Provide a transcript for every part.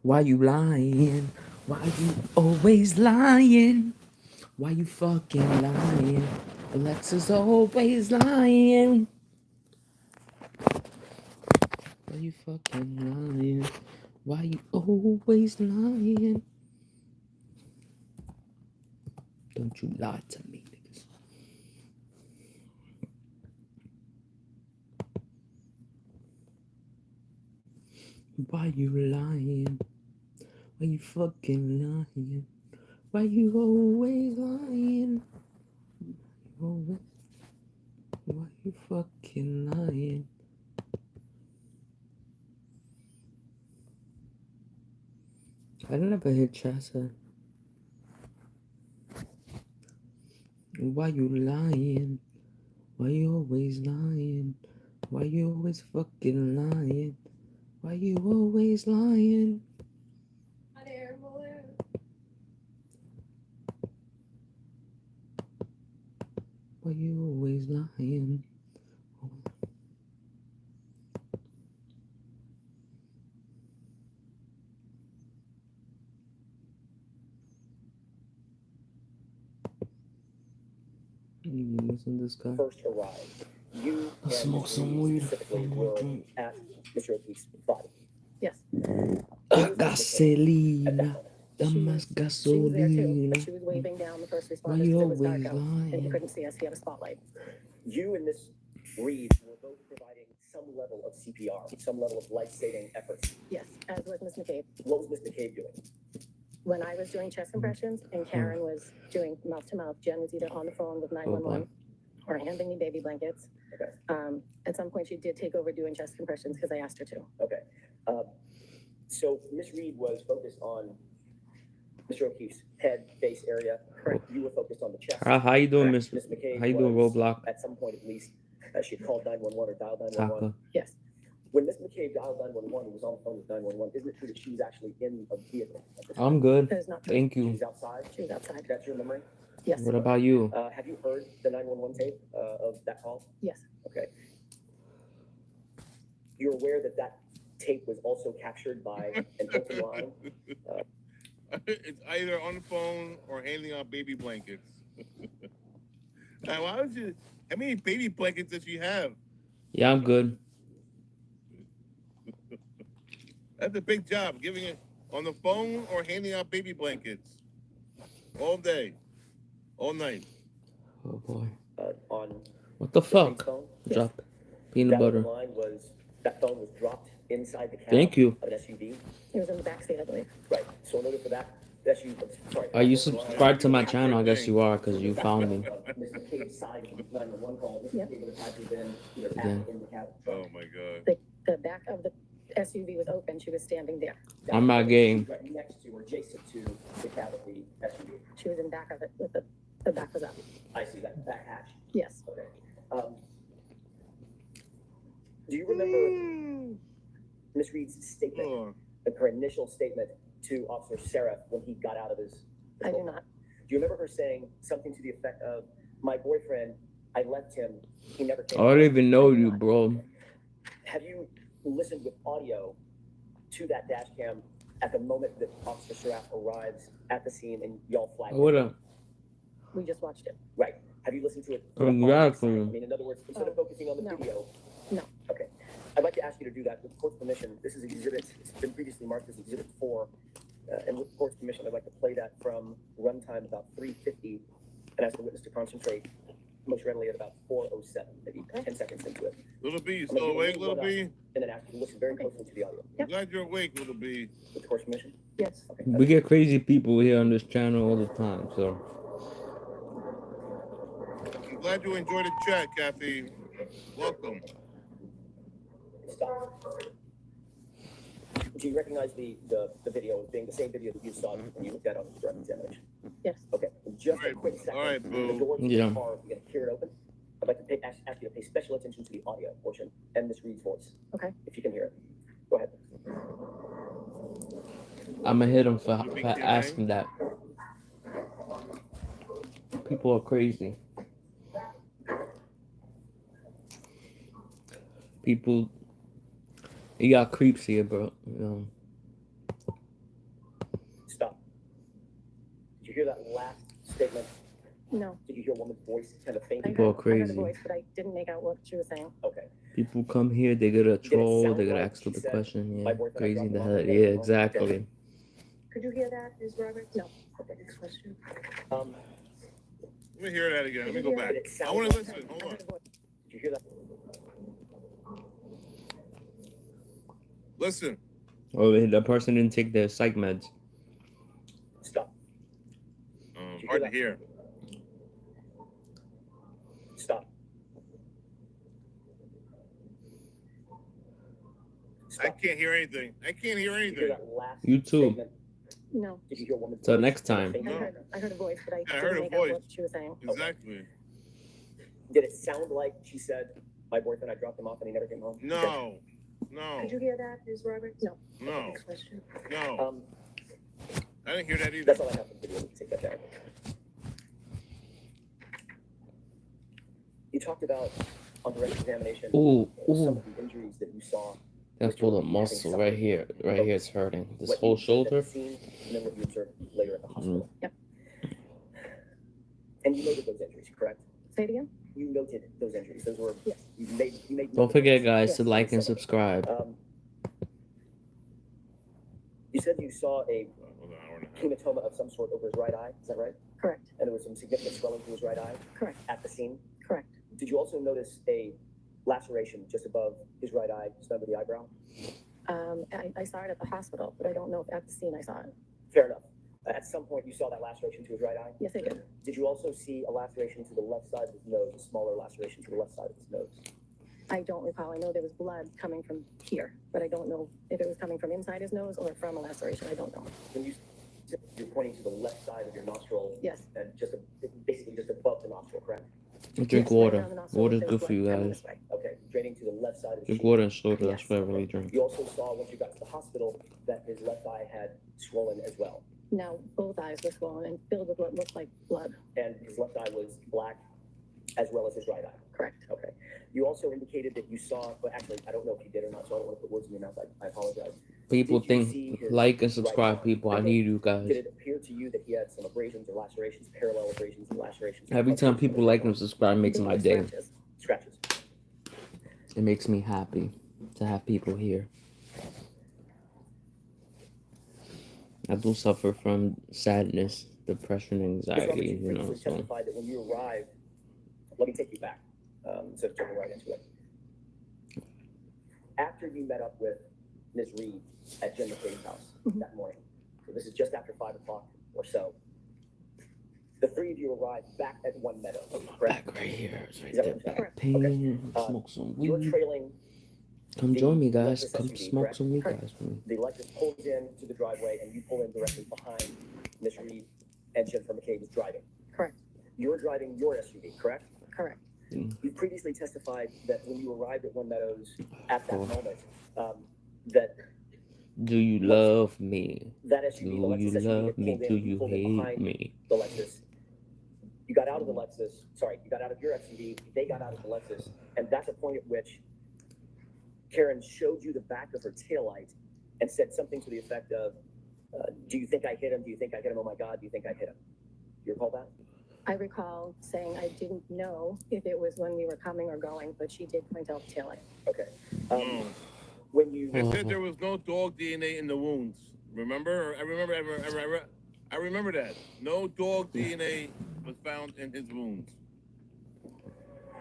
Why you lying? Why you always lying? Why you fucking lying? Alexa's always lying. Why you fucking lying? Why you always lying? Don't you lie to me, niggas. Why you lying? Why you fucking lying? Why you always lying? Always. Why you fucking lying? I never hit Chassa. Why you lying? Why you always lying? Why you always fucking lying? Why you always lying? Why you always lying? You listen to this guy. First arrived, you I smoke some weed. specifically were at Mr. O'Keefe's body. Yes. Gasolina. Damas She was there too, but gasolina. she was waving down the first Why responders you because it was dark always out and you lying? couldn't see us. He had a spotlight. You and Miss Reed were both providing some level of CPR, some level of life-saving efforts. Yes, as was Miss McCabe. What was Miss McCabe doing? When I was doing chest compressions and Karen was doing mouth to mouth, Jen was either on the phone with 911 or handing me baby blankets. Okay. At some point, she did take over doing chest compressions because I asked her to. Okay. So Miss Reed was focused on Mr. O'Keefe's head, face area. Correct. You were focused on the chest. How you doing, Miss? Miss McCabe How you doing, was, Roadblock? at some point at least, she had called 911 or dialed 911. Taka. Yes. When Miss McCabe dialed 911 and was on the phone with 911, isn't it true that she was actually in a vehicle? I'm good. That is not true. Thank She you. was outside? She was outside. That's your memory? Yes. What about you? Have you heard the 911 tape of that call? Yes. Okay. You're aware that that tape was also captured by an open line? It's either on the phone or handing out baby blankets. Now, why would you? How many baby blankets does she have? Yeah, I'm good. That's a big job, giving it on the phone or handing out baby blankets all day, all night. Oh boy. On What the Miss Reed's fuck? phone? Drop peanut That butter. line was, that phone was dropped inside the cab Thank you. of an SUV? It was in the backseat, I believe. Right. So in order for that SUV, sorry. Are you subscribed to my channel? I guess you are, because you found me. Miss McCabe's side of the 911 call, Miss Yep. McCabe would have had to have been either Again. in the cab. Oh my God. The back of the SUV was open. She was standing there. I'm not getting. Right next to or adjacent to the cab of the SUV. She was in back of it with the back was up. I see that back hatch. Yes. Okay. Do you remember Miss Reed's statement, Oh, her initial statement to Officer Seraph when he got out of his? I do not. Do you remember her saying something to the effect of, "My boyfriend, I left him. He never came." I don't even know you, bro. Have you listened with audio to that dash cam at the moment that Officer Seraph arrives at the scene and y'all flag What him? up? We just watched it. Right. Have you listened to it? Exactly. I mean, in other words, instead of focusing on the No. video. No. Okay. I'd like to ask you to do that with court's permission. This is exhibit, it's been previously marked as exhibit 4. And with court's permission, I'd like to play that from runtime about 3:50 and ask the witness to concentrate most readily at about 4:07, maybe 10 seconds into it. Little B, you I'm gonna still do a awake, little Little B? And then ask you to listen very closely to the audio. I'm glad you're awake, Little B. With court's permission? Yes. Okay. We get crazy people here on this channel all the time, so. I'm glad you enjoyed the chat, Kathy. Welcome. Stop. Do you recognize the video as being the same video that you saw when you looked at on the direct examination? Yes. Okay, just a Alright, quick second. alright, The boo. doors of Yeah. the car, you're gonna hear it open. I'd like to ask you to pay special attention to the audio portion and Miss Reed's voice. Okay. If you can hear it. Go ahead. I'ma hit him for asking that. People are crazy. People, you got creeps here, bro. You know. hear that last statement? No. Did you hear a woman's voice kind of faint? People are I heard a crazy. voice, but I didn't make out what she was saying. Okay. People come here, they get a troll, sound they get like ask she stupid said, question. "My Yeah, boyfriend, I crazy dropped in the him off head. and Yeah, I went home"? exactly. Could you hear that, Ms. Roberts? No. Okay, next question. Let me hear that again. Let me go back. Did it sound I want to like- listen. Hold I on. heard a voice. Did you hear that? Listen. Oh, the person didn't take their psych meds. Stop. Hard to hear. Stop. I Stop. can't hear anything. I can't hear Did you hear anything. that last YouTube. statement? No. Did you hear a woman's Till voice next kind of time. faint? No. I heard a voice, but I I heard didn't a make out voice. what she was saying. Exactly. Did it sound like she said, "My boyfriend, I dropped him off and he never came home"? No. No. Could you hear that, Ms. Roberts? No. No. Next question. No. I didn't hear that either. That's all I have for the video. We can take that down. You talked about on direct examination Ooh, some ooh. of the injuries that you saw. That's for the muscle right here. Right here, it's hurting. This whole shoulder. At the scene, and then what you observed later at the hospital. Yep. And you noted those injuries, correct? Say it again? You noted those injuries. Those were Yes. you made. Don't forget, guys, Yes. to like and subscribe. You said you saw a Hold on, hour and a half. hematoma of some sort over his right eye. Is that right? Correct. And there was some significant swelling to his right eye Correct. at the scene. Correct. Did you also notice a laceration just above his right eye, just under the eyebrow? I saw it at the hospital, but I don't know if at the scene I saw it. Fair enough. At some point, you saw that laceration to his right eye. Yes, I did. Did you also see a laceration to the left side of his nose, a smaller laceration to the left side of his nose? I don't recall. I know there was blood coming from here, but I don't know if it was coming from inside his nose or from a laceration. I don't know. When you're pointing to the left side of your nostril, Yes. and basically just above the nostril, correct? Drink Yes, right water. around the nostril, Water's there good was for you blood coming guys. this way. Okay, draining to the left side of the Drink cheek. water and soda. That's Yes. what I really drink. You also saw, once you got to the hospital, that his left eye had swollen as well. Now, both eyes were swollen and filled with what looked like blood. And his left eye was black, as well as his right eye. Correct. Okay. You also indicated that you saw, but actually, I don't know if you did or not, so I don't want to put words in your mouth. I apologize. People Did you see think, his like and subscribe, right arm? people. I need you Did guys. it appear to you that he had some abrasions or lacerations, parallel abrasions and lacerations? Every time people like and subscribe makes They my were day. scratches. Scratches. It makes me happy to have people here. I do suffer from sadness, depression, Ms. Roberts, anxiety, you you know, previously so. testified that when you arrived, let me take you back, instead of jumping right into it. After you met up with Ms. Reed at Jim McKay's house Mhm. that morning, so this is just after 5 o'clock or so, the three of you arrived back at One Meadows, correct? Back right here. It's right Is that there. what you're Back saying? pain. Okay. Smoke some You're weed. trailing Come the join me, guys. Lexus Come SUV, smoke correct? some weed, Correct. guys, with me. the Lexus pulls in to the driveway and you pull in directly behind Ms. Reed and Jennifer McKay was driving. Correct. You're driving your SUV, correct? Correct. You previously testified that when you arrived at One Meadows at that Oh. moment, that Do you love me? that SUV, the Do Lexus you SUV, love had me? pulled in, Do you you pulled in hate behind me? the Lexus. You got out of the Lexus. Sorry, you got out of your SUV. They got out of the Lexus, and that's a point at which Karen showed you the back of her taillight and said something to the effect of, "Do you think I hit him? Do you think I hit him? Oh my God, do you think I hit him?" You recall that? I recall saying I didn't know if it was when we were coming or going, but she did point out the taillight. Okay. Mm. When you They said there was no dog DNA in the wounds. Remember? I remember that. No dog DNA was found in his wounds.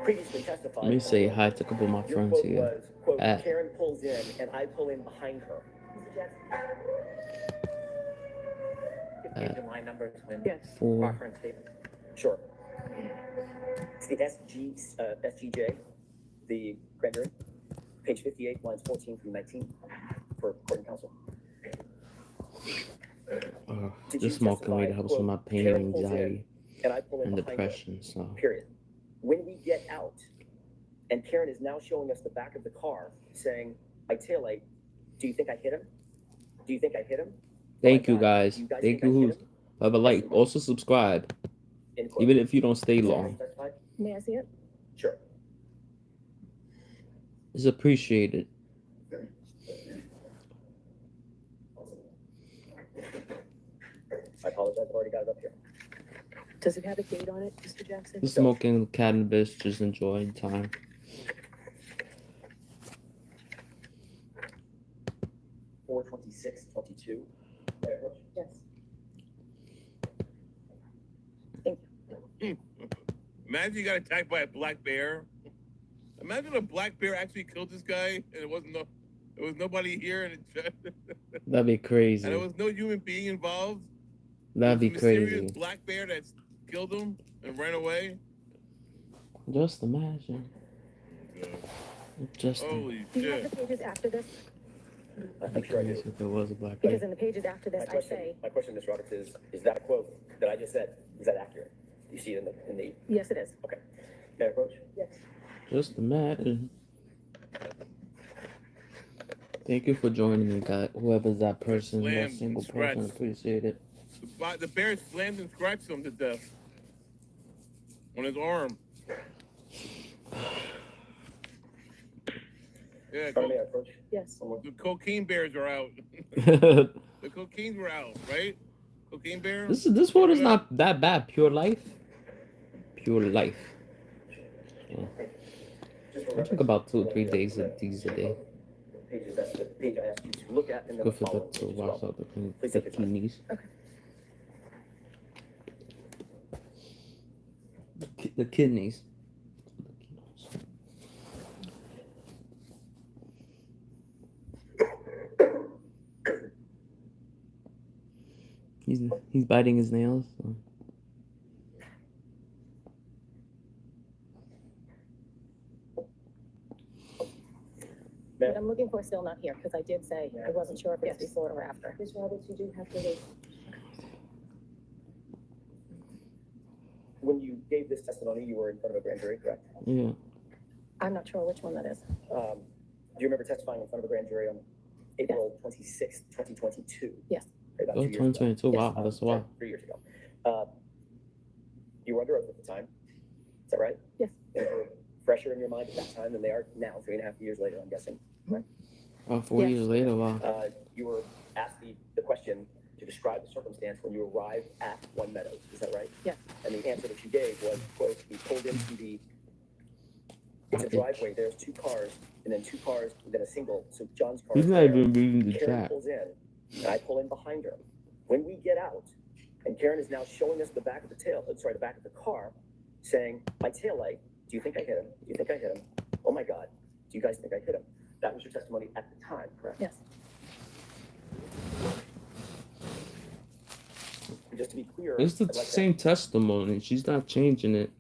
previously testified, Let me say hi to a couple of my your friends quote here. was, quote, Ah. "Karen pulls in and I pull in behind her." Page and line numbers when Yes. 4. Crawford statement. Sure. It's the SGJ, the grand jury, page 58, lines 14 through 19 for court and counsel. Did you Just smoking weed testify, helps with quote, my pain, "Karen pulls in anxiety, and I pull in and behind her," depression. So period. When we get out, and Karen is now showing us the back of the car, saying, "I taillight, do you think I hit him? Do you think I hit him?" thank Oh my you God, guys. do you guys Thank think I you. hit him? Have a like. Also subscribe, End quote. even if you don't stay Is that long. what you testified? May I see it? Sure. It's appreciated. I apologize, I've already got it up here. Does it have a date on it, Mr. Jackson? Just smoking cannabis, just enjoying time. 4/26/22. Yes. Thank you. Imagine you got attacked by a black bear. Imagine a black bear actually killed this guy, and there was nobody here, and That'd be crazy. and there was no human being involved. That'd be It was a mysterious crazy. black bear that killed him and ran away. Just imagine. Just Holy Do you have shit! the pages after this? I'm sure I do. if there was a black Because bear. in the pages after this, I say, My question, Ms. Roberts, is that a quote that I just said, is that accurate? You see it in the, yes, it is. may I approach? Yes. Just imagine. Thank you for joining me, guys. Whoever's that person, that Slammed single and scratched. person, appreciate it. The bear slammed and scratched him to death on his arm. Yeah, May I approach? Yes. the cocaine bears are out. this The cocaine were out, right? Cocaine bear. this water's not that bad. Pure life. Pure life. Yeah. I drink about 2 or 3 days of these a day. Pages, that's the page I asked you to look at and then Good for follow the to as wash well. out the Please take your time. kidneys. Okay. The kidneys. He's biting his nails. So. But I'm looking for still not here, because I did say I wasn't sure if it's before or after. Ms. Roberts, you do have to wait. When you gave this testimony, you were in front of a grand jury, correct? Yeah. I'm not sure which one that is. Do you remember testifying in front of a grand jury on April 26th, 2022? Yes. About Oh, 2 years ago. 2022. Wow, that's a while. 3 years ago. You were under oath at the time. Is that right? Yes. They were fresher in your mind at that time than they are now, 3.5 years later, I'm guessing. Oh, 4 Yes. years later, wow. You were asked the question to describe the circumstance when you arrived at One Meadows. Is that right? Yes. And the answer that you gave was, quote, we pulled into it's a driveway, there's 2 cars, and then 2 cars, and then a single, so John's car He's is not there. even reading the Karen chat. pulls in, and I pull in behind her. When we get out, and Karen is now showing us the back of the back of the car, saying, my taillight, do you think I hit him? Do you think I hit him? Oh my God, do you guys think I hit him? That was your testimony at the time, correct? Yes. And just to be clear, It's the I'd like to same testimony. She's not changing it.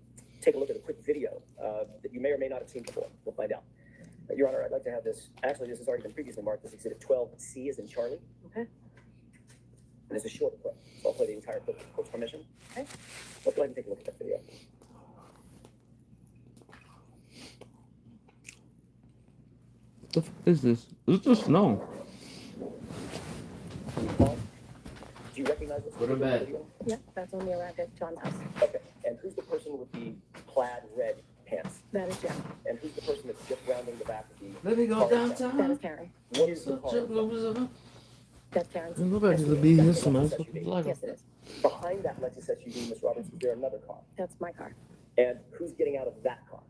take a look at a quick video that you may or may not have seen before. We'll find out. Your Honor, I'd like to have this. Actually, this has already been previously marked as Exhibit 12C as in Charlie. Okay. And it's a short clip, so I'll play the entire clip with the court's permission. Okay. Let's go ahead and take a look at that video. The fuck is this? It's just snow. Paul, do you recognize this? Go to bed. video? Yeah, that's when we arrived at John's house. Okay. And who's the person with the plaid red pants? That is Jen. And who's the person that's just rounding the back of the Let me go car? That is downtown. Karen. What is the Such car? a loser. That's Karen's. Nobody's gonna be here, some Yes, it is. Behind that Lexus SUV, Ms. Roberts, is there another car? That's my car. And who's getting out of that car?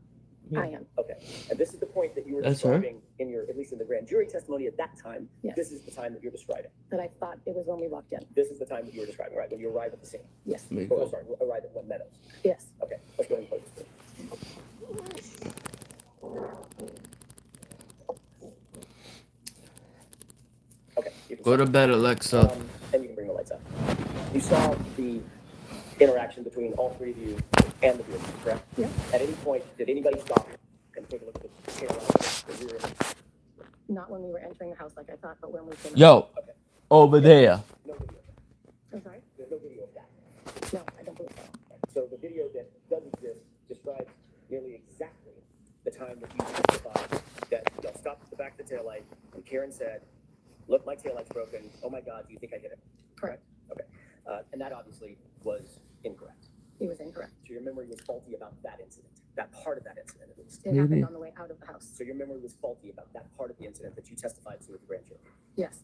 Yeah. I am. Okay, and this is the point that you were That's her? describing in your, at least in the grand jury testimony at that time. Yes. This is the time that you're describing. That I thought it was when we walked in. This is the time that you were describing, right? When you arrive at the scene. Yes. Let me Oh, go. sorry, arrive at One Meadows. Yes. Okay, let's go ahead and play this. Okay. you can Go to stop. bed, Alexa. And you can bring the lights up. You saw the interaction between all 3 of you and the vehicle, correct? Yeah. At any point, did anybody stop and take a look at the tail light, the rear end? Not when we were entering the house like I thought, but when we came. Yo, Okay. over there. No video. I'm sorry? There's no video of that. No, I don't believe so. So the video that does exist describes nearly exactly the time that you testified that y'all stopped at the back of the taillight and Karen said, look, my taillight's broken. Oh my God, do you think I hit it? Correct. Okay. And that obviously was incorrect. He was incorrect. So your memory was faulty about that incident, that part of that incident at least. It Maybe. happened on the way out of the house. So your memory was faulty about that part of the incident that you testified to at the grand jury. Yes.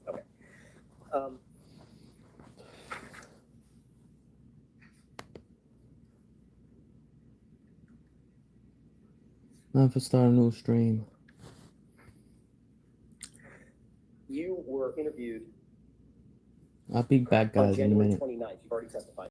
Not for start a new stream. You were interviewed I'll be back, on guys, in a January minute. 29th. You've already testified.